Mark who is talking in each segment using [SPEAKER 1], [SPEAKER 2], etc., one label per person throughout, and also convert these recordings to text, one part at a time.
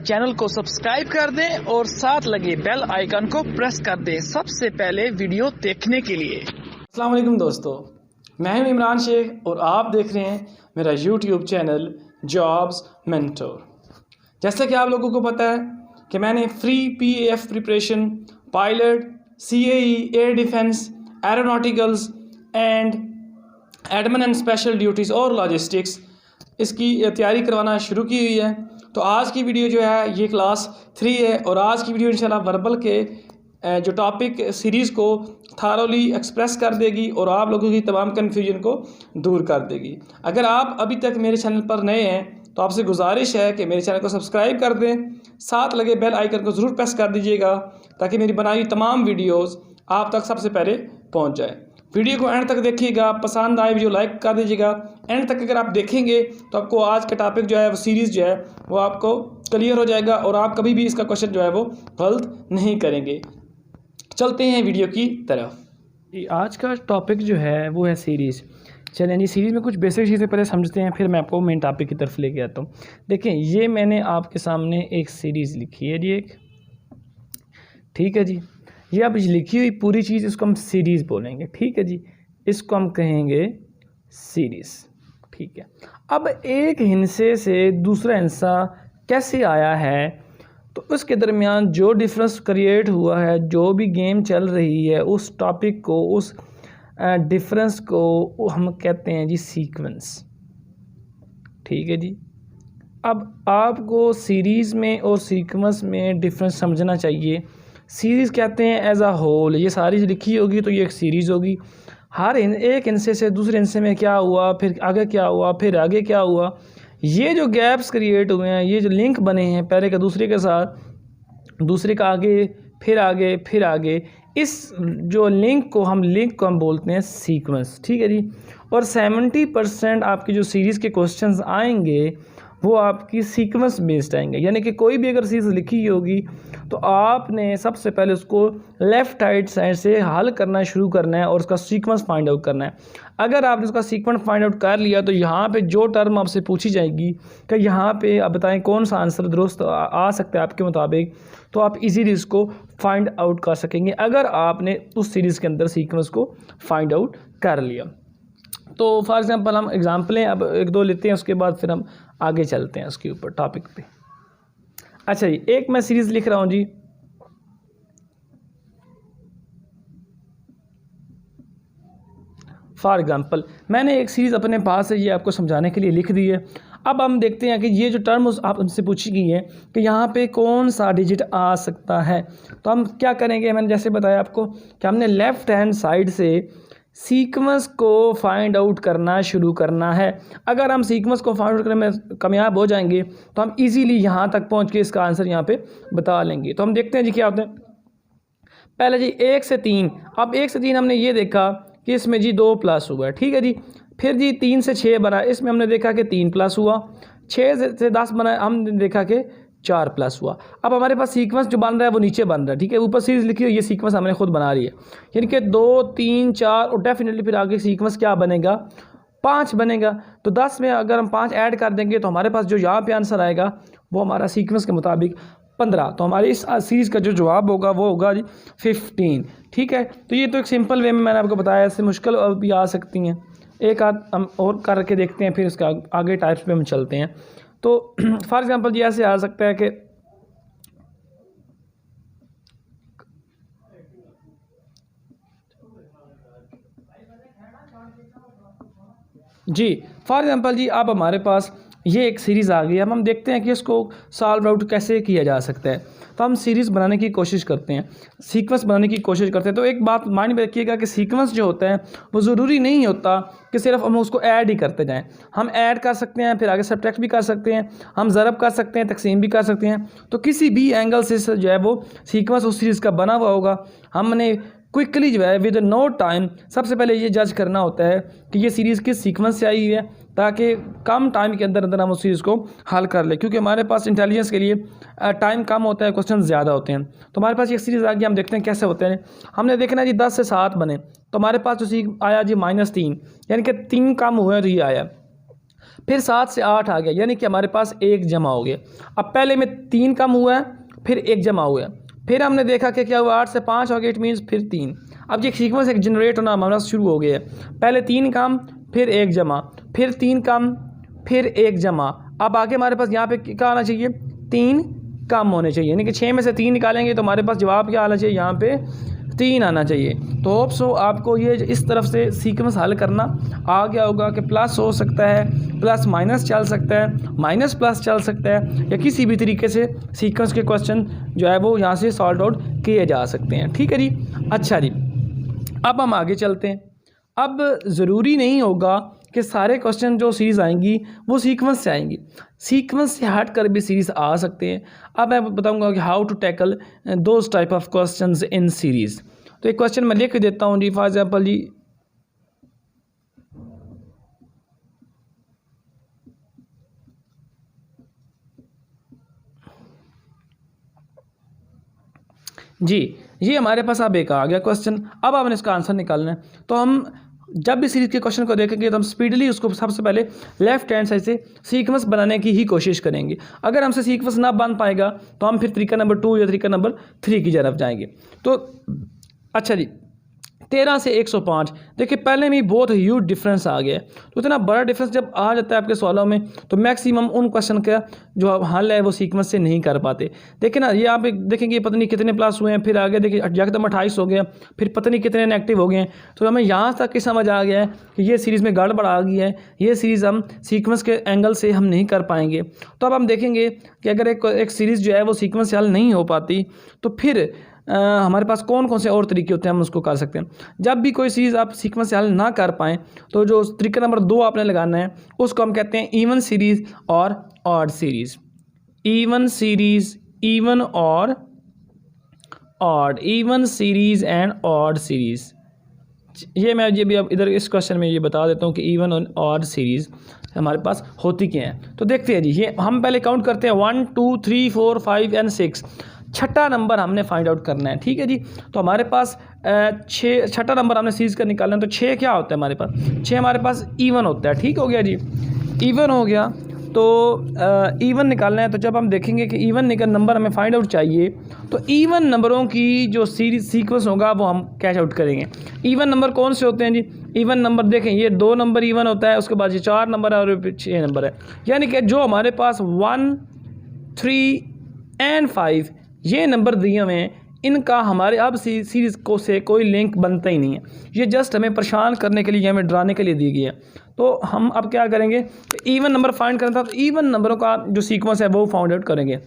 [SPEAKER 1] Channel को subscribe कर दें और साथ लगे बेल आइकन को प्रेस कर दें सबसे पहले वीडियो देखने के लिए।
[SPEAKER 2] अस्सलाम वालेकुम दोस्तों, मैं हूं इमरान शेख और आप देख रहे हैं मेरा यूट्यूब चैनल जॉब्स मेंटोर। जैसा कि आप लोगों को पता है कि मैंने free PAF preparation, pilot, CAE, air defence, aeronauticals and admin and special duties और लॉजिस्टिक्स इसकी तैयारी करवाना शुरू की हुई है। तो आज की वीडियो जो है ये क्लास 3 है और आज की वीडियो इंशाल्लाह वर्बल के जो टॉपिक सीरीज़ को थारोली एक्सप्रेस कर देगी और आप लोगों की तमाम कन्फ्यूजन को दूर कर देगी। अगर आप अभी तक मेरे चैनल पर नए हैं तो आपसे गुजारिश है कि मेरे चैनल को सब्सक्राइब कर दें, साथ लगे बेल आइकन को ज़रूर प्रेस कर दीजिएगा ताकि मेरी बनाई हुई तमाम वीडियोज़ आप तक सबसे पहले पहुँच जाए। वीडियो को एंड तक देखिएगा, पसंद आए वीडियो लाइक कर दीजिएगा। एंड तक अगर आप देखेंगे तो आपको आज का टॉपिक जो है वो सीरीज़ जो है वो आपको क्लियर हो जाएगा और आप कभी भी इसका क्वेश्चन जो है वो गलत नहीं करेंगे। चलते हैं वीडियो की तरफ। आज का टॉपिक जो है वो है सीरीज़। चलें जी, सीरीज़ में कुछ बेसिक चीज़ें पहले समझते हैं, फिर मैं आपको मेन टॉपिक की तरफ लेके आता हूँ। देखें, ये मैंने आपके सामने एक सीरीज़ लिखी है जी, एक ठीक है जी। ये अब लिखी हुई पूरी चीज़ इसको हम सीरीज़ बोलेंगे, ठीक है जी। इसको हम कहेंगे सीरीज़, ठीक है। अब एक हिस्से से दूसरा हिस्सा कैसे आया है तो उसके दरमियान जो डिफरेंस क्रिएट हुआ है, जो भी गेम चल रही है, उस टॉपिक को, उस डिफरेंस को हम कहते हैं जी सीक्वेंस, ठीक है जी। अब आपको सीरीज़ में और सीक्वेंस में डिफरेंस समझना चाहिए। सीरीज़ कहते हैं एज अ होल, ये सारी लिखी होगी तो ये एक सीरीज़ होगी। हर एक हिस्से से दूसरे हिस्से में क्या हुआ, फिर आगे क्या हुआ, फिर आगे क्या हुआ, ये जो गैप्स क्रिएट हुए हैं, ये जो लिंक बने हैं पहले का दूसरे के साथ, दूसरे का आगे, फिर आगे, फिर आगे, इस जो लिंक को हम बोलते हैं सीक्वेंस, ठीक है जी। और 70% आपकी जो सीरीज़ के क्वेश्चंस आएंगे वो आपकी सीक्वेंस बेस्ड आएंगे। यानी कि कोई भी अगर सीरीज़ लिखी होगी तो आपने सबसे पहले उसको लेफ़्ट राइट साइड से हल करना शुरू करना है और उसका सीक्वेंस फाइंड आउट करना है। अगर आपने उसका सीक्वेंस फाइंड आउट कर लिया तो यहाँ पे जो टर्म आपसे पूछी जाएगी कि यहाँ पे आप बताएं कौन सा आंसर दुरुस्त आ सकता है आपके मुताबिक, तो आप इजीली इसको फाइंड आउट कर सकेंगे अगर आपने उस सीरीज़ के अंदर सीक्वेंस को फाइंड आउट कर लिया। तो फॉर एग्ज़ाम्पल हम एग्ज़ाम्पलें अब एक दो लेते हैं, उसके बाद फिर हम आगे चलते हैं उसके ऊपर टॉपिक पे। अच्छा जी, एक मैं सीरीज़ लिख रहा हूँ जी, फॉर एग्ज़ाम्पल मैंने एक सीरीज़ अपने पास है, ये आपको समझाने के लिए लिख दी है। अब हम देखते हैं कि ये जो टर्म आप हमसे पूछी गई है कि यहाँ पे कौन सा डिजिट आ सकता है, तो हम क्या करेंगे, मैंने जैसे बताया आपको कि हमने लेफ़्ट हैंड साइड से सीक्वेंस को फाइंड आउट करना शुरू करना है। अगर हम सीक्वेंस को फाइंड आउट करने में कामयाब हो जाएंगे तो हम इजीली यहाँ तक पहुँच के इसका आंसर यहाँ पे बता लेंगे। तो हम देखते हैं जी क्या होता है। पहले जी 1 से 3, अब 1 से 3 हमने ये देखा कि इसमें जी 2 प्लस हुआ, ठीक है जी। फिर जी 3 से 6 बना, इसमें हमने देखा कि 3 प्लस हुआ। 6 से 10 बना, हमने देखा कि 4 प्लस हुआ। अब हमारे पास सीक्वेंस जो बन रहा है वो नीचे बन रहा है, ठीक है। ऊपर सीरीज़ लिखी हुई, ये सीक्वेंस हमने खुद बना रही है, यानी कि 2, 3, 4 और डेफिनेटली फिर आगे सीक्वेंस क्या बनेगा, 5 बनेगा। तो 10 में अगर हम 5 ऐड कर देंगे तो हमारे पास जो यहाँ पे आंसर आएगा वो हमारा सीक्वेंस के मुताबिक 15। तो हमारी इस सीरीज़ का जो जवाब होगा वो होगा जी 15, ठीक है। तो ये तो एक सिंपल वे में मैंने आपको बताया, इससे मुश्किल भी आ सकती हैं। एक आध हम और करके देखते हैं, फिर इसका आगे टाइप्स पे हम चलते हैं। तो फॉर एग्ज़ाम्पल ये ऐसे आ सकता है कि जी, फॉर एग्ज़ाम्पल जी अब हमारे पास ये एक सीरीज़ आ गई है। अब हम देखते हैं कि इसको सॉल्व आउट कैसे किया जा सकता है। तो हम सीरीज़ बनाने की कोशिश करते हैं, सीक्वेंस बनाने की कोशिश करते हैं। तो एक बात माइंड में रखिएगा कि सीक्वेंस जो होता है वो ज़रूरी नहीं होता कि सिर्फ हम उसको ऐड ही करते जाएं। हम ऐड कर सकते हैं, फिर आगे सब्ट्रैक्ट भी कर सकते हैं, हम ज़रब कर सकते हैं, तकसीम भी कर सकते हैं। तो किसी भी एंगल से जो है वो सीक्वेंस उस सीरीज़ का बना हुआ होगा। हमने क्विकली जो है विद नो टाइम सबसे पहले ये जज करना होता है कि ये सीरीज़ किस सीक्वेंस से आई है, ताकि कम टाइम के अंदर अंदर हम उस सीरीज़ को हल कर लें। क्योंकि हमारे पास इंटेलिजेंस के लिए टाइम कम होता है, क्वेश्चन ज़्यादा होते हैं। तो हमारे पास एक सीरीज़ आ गई, हम देखते हैं कैसे होते हैं। हमने देखना जी 10 से 7 बने, तो हमारे पास जो आया जी -3, यानी कि 3 कम हुए तो ये आया। फिर 7 से 8 आ गया, यानी कि हमारे पास 1 जमा हो गया। अब पहले में 3 कम हुआ है, फिर 1 जमा हुआ है, फिर हमने देखा कि क्या हुआ 8 से 5 हो गया, इट मीन्स फिर 3। अब ये सीक्वेंस एक जनरेट होना हमारा शुरू हो गया है। पहले 3 कम, फिर 1 जमा, फिर 3 कम, फिर 1 जमा। अब आगे हमारे पास यहाँ पे क्या आना चाहिए, 3 कम होने चाहिए, यानी कि 6 में से 3 निकालेंगे तो हमारे पास जवाब क्या आना चाहिए, यहाँ पे 3 आना चाहिए। तो होप सो आपको ये इस तरफ से सीक्वेंस हल करना आ गया होगा कि प्लस हो सकता है, प्लस माइनस चल सकता है, माइनस प्लस चल सकता है, या किसी भी तरीके से सीक्वेंस के क्वेश्चन जो है वो यहाँ से सॉल्व आउट किए जा सकते हैं। ठीक है जी। अच्छा जी, अब हम आगे चलते हैं। अब ज़रूरी नहीं होगा कि सारे क्वेश्चन जो सीरीज़ आएंगी वो सीक्वेंस से आएंगी, सीक्वेंस से हट कर भी सीरीज़ आ सकते हैं। अब मैं बताऊंगा कि how to tackle those type of questions in series. तो एक क्वेश्चन मैं लिख देता हूँ जी, फॉर एग्जांपल जी ये हमारे पास अब एक आ गया क्वेश्चन। अब हमने इसका आंसर निकालना है। तो हम जब भी सीरीज़ के क्वेश्चन को देखेंगे तो हम स्पीडली उसको सबसे पहले लेफ्ट हैंड साइड से सीक्वेंस बनाने की ही कोशिश करेंगे। अगर हमसे सीक्वेंस ना बन पाएगा तो हम फिर तरीका नंबर 2 या तरीका नंबर 3 की तरफ जाएंगे। तो अच्छा जी, 13 से 105, देखिए पहले में ही बहुत ह्यूज डिफरेंस आ गया है। तो इतना बड़ा डिफरेंस जब आ जाता है आपके सवालों में तो मैक्सिमम उन क्वेश्चन का जो हल है वो सीक्वेंस से नहीं कर पाते। देखिए ना, ये आप देखेंगे पता नहीं कितने प्लस हुए हैं, फिर आगे देखिए यकदम 28 हो गया, फिर पता नहीं कितने नेगेटिव हो गए हैं। तो हमें यहाँ तक की समझ आ गया है कि ये सीरीज़ में गड़बड़ आ गई है, ये सीरीज़ हम सीक्वेंस के एंगल से हम नहीं कर पाएंगे। तो अब हम देखेंगे कि अगर एक सीरीज़ जो है वो सीक्वेंस से हल नहीं हो पाती तो फिर हमारे पास कौन कौन से और तरीके होते हैं हम उसको कर सकते हैं। जब भी कोई चीज़ आप सीक्वेंस से हल ना कर पाएँ तो जो तरीका नंबर 2 आपने लगाना है उसको हम कहते हैं इवन सीरीज़ और odd series. Even series, even और odd, even series and odd series. ये मैं ये भी अब इधर इस क्वेश्चन में ये बता देता हूँ कि इवन और ऑड सीरीज़ हमारे पास होती क्या है। तो देखते हैं जी, ये हम पहले काउंट करते हैं 1 2 3 4 5 एंड 6। छठा नंबर हमने फाइंड आउट करना है। ठीक है जी। तो हमारे पास 6 छठा नंबर हमने सीरीज़ का निकालना है। तो 6 क्या होता है हमारे पास, 6 हमारे पास इवन होता है। ठीक हो गया जी, इवन हो गया। तो इवन निकालना है। तो जब हम देखेंगे कि इवन निकल नंबर हमें फाइंड आउट चाहिए तो इवन नंबरों की जो सीरीज सीक्वेंस होगा वो हम कैच आउट करेंगे। इवन नंबर कौन से होते हैं जी, इवन नंबर देखें ये 2 नंबर इवन होता है, उसके बाद ये 4 नंबर है और 6 नंबर है। यानी कि जो हमारे पास 1 3 एंड 5 ये नंबर दिए हुए हैं, इनका हमारे अब सीरीज़ को से कोई लिंक बनता ही नहीं है। ये जस्ट हमें परेशान करने के लिए, हमें डराने के लिए दी गई है। तो हम अब क्या करेंगे कि इवन नंबर फाइंड करना था तो इवन नंबरों का जो सीक्वेंस है वो फाइंड आउट करेंगे।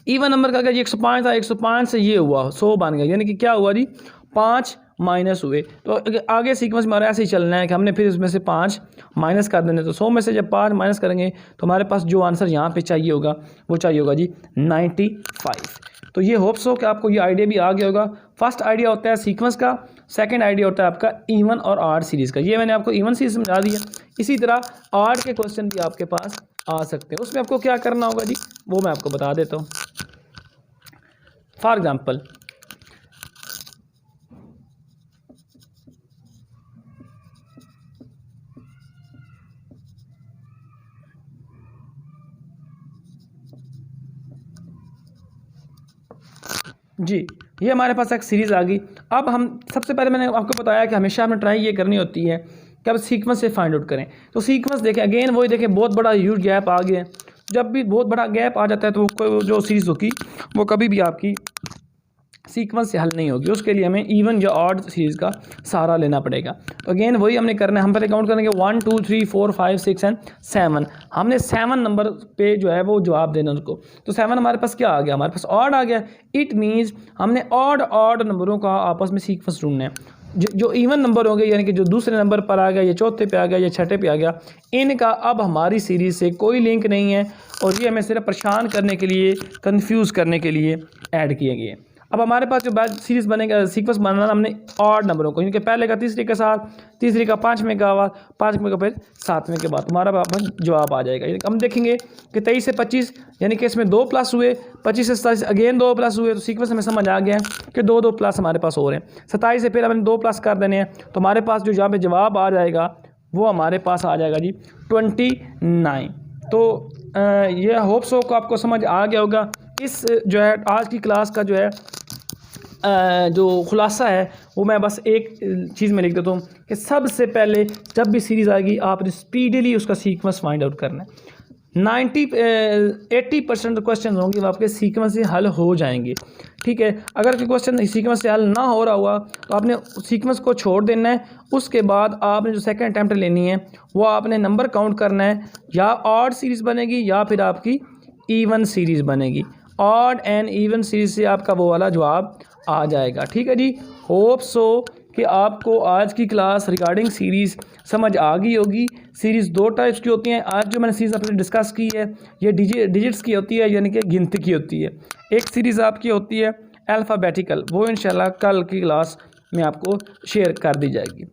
[SPEAKER 2] इवन नंबर का अगर 105 था, 105 से ये हुआ 100 बन गया, यानी कि क्या हुआ जी 5 माइनस हुए। तो आगे सीक्वेंस हमारा ऐसे ही चलना है कि हमने फिर इसमें से 5 माइनस कर देने। तो 100 में से जब 5 माइनस करेंगे तो हमारे पास जो आंसर यहाँ पे चाहिए होगा वो चाहिए होगा जी 95। तो ये होप्स हो कि आपको ये आइडिया भी आ गया होगा। फर्स्ट आइडिया होता है सीक्वेंस का, सेकंड आइडिया होता है आपका इवन और ऑड सीरीज़ का। ये मैंने आपको इवन सीरीज समझा दिया। इसी तरह ऑड के क्वेश्चन भी आपके पास आ सकते हैं। उसमें आपको क्या करना होगा जी वो मैं आपको बता देता हूँ। फॉर एग्जाम्पल जी, ये हमारे पास एक सीरीज़ आ गई। अब हम सबसे पहले मैंने आपको बताया कि हमेशा हमें ट्राई ये करनी होती है कि अब सीक्वेंस से फाइंड आउट करें। तो सीक्वेंस देखें, अगेन वही देखें बहुत बड़ा ह्यूज गैप आ गया है। जब भी बहुत बड़ा गैप आ जाता है तो वो जो सीरीज़ होगी वो कभी भी आपकी सीक्वेंस से हल नहीं होगी। उसके लिए हमें इवन या ऑड सीरीज़ का सहारा लेना पड़ेगा। तो अगेन वही हमने करना है। हम पहले काउंट करेंगे 1 2 3 4 5 6 एंड 7। हमने 7 नंबर पे जो है वो जवाब देना उसको। तो 7 हमारे पास क्या आ गया, हमारे पास ऑड आ गया। इट मीन्स हमने ऑड नंबरों का आपस में सीक्वेंस ढूंढना है। जो इवन नंबर होंगे यानी कि जो दूसरे नंबर पर आ गया, या चौथे पे आ गया, या छठे पे आ गया, इनका अब हमारी सीरीज़ से कोई लिंक नहीं है और ये हमें सिर्फ परेशान करने के लिए, कंफ्यूज करने के लिए ऐड किए गए। अब हमारे पास जो बाद सीरीज़ बनेगा, सीक्वेंस बनाना हमने ऑड नंबरों को, इनके पहले का तीसरे के साथ, तीसरे का 5वें का बाद, 5वें का फिर 7वें के बाद हमारा वापस जवाब आ जाएगा। हम देखेंगे कि 23 से 25 यानी कि इसमें 2 प्लस हुए, 25 से 27 अगेन 2 प्लस हुए। तो सीक्वेंस हमें समझ आ गया है कि 2 प्लस हमारे पास हो रहे हैं। 27 से फिर हमने 2 प्लस कर देने हैं तो हमारे पास जो यहाँ पे जवाब आ जाएगा वो हमारे पास आ जाएगा जी 29। तो ये होप सो को आपको समझ आ गया होगा। इस जो है आज की क्लास का जो है जो खुलासा है वो मैं बस एक चीज़ में लिख देता हूँ कि सबसे पहले जब भी सीरीज़ आएगी आपने स्पीडली उसका सीक्वेंस फाइंड आउट करना है। 80% क्वेश्चन होंगे वो आपके सीक्वेंस से हल हो जाएंगे, ठीक है। अगर कोई क्वेश्चन सीक्वेंस से हल ना हो रहा हुआ तो आपने सीक्वेंस को छोड़ देना है। उसके बाद आपने जो सेकंड अटैम्प्ट लेनी है वो आपने नंबर काउंट करना है, या ऑड सीरीज़ बनेगी या फिर आपकी इवन सीरीज़ बनेगी। ऑड एंड इवन सीरीज़ से आपका वो वाला जवाब आ जाएगा, ठीक है जी। होप सो कि आपको आज की क्लास रिगार्डिंग सीरीज़ समझ आ गई होगी। सीरीज़ दो टाइप्स की होती हैं। आज जो मैंने सीरीज़ आपसे डिस्कस की है ये डिजिट्स की होती है, यानी कि गिनती की होती है। एक सीरीज़ आपकी होती है अल्फ़ाबेटिकल, वो इंशाल्लाह कल की क्लास में आपको शेयर कर दी जाएगी।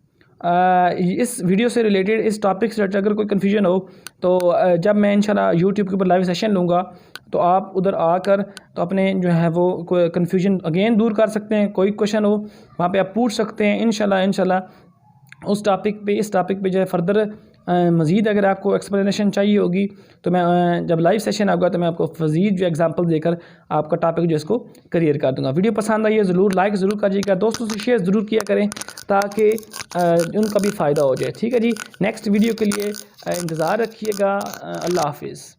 [SPEAKER 2] इस वीडियो से रिलेटेड, इस टॉपिक से रिलेटेड अगर कोई कन्फ्यूजन हो तो जब मैं इंशाल्लाह यूट्यूब के ऊपर लाइव सेशन लूँगा तो आप उधर आकर तो अपने जो है वो कोई कन्फ्यूजन अगेन दूर कर सकते हैं। कोई क्वेश्चन हो वहाँ पे आप पूछ सकते हैं। इंशाल्लाह उस टॉपिक पे, इस टॉपिक पे जो है फर्दर मज़ीद अगर आपको एक्सप्लेनेशन चाहिए होगी तो मैं जब लाइव सेशन आऊँगा तो मैं आपको मज़ीद जो एग्जांपल देकर आपका टॉपिक जो इसको क्लियर कर दूँगा। वीडियो पसंद आई है ज़रूर लाइक ज़रूर करिएगा, दोस्तों से शेयर ज़रूर किया करें ताकि उनका भी फ़ायदा हो जाए, ठीक है जी। नेक्स्ट वीडियो के लिए इंतज़ार रखिएगा। अल्लाह हाफिज़।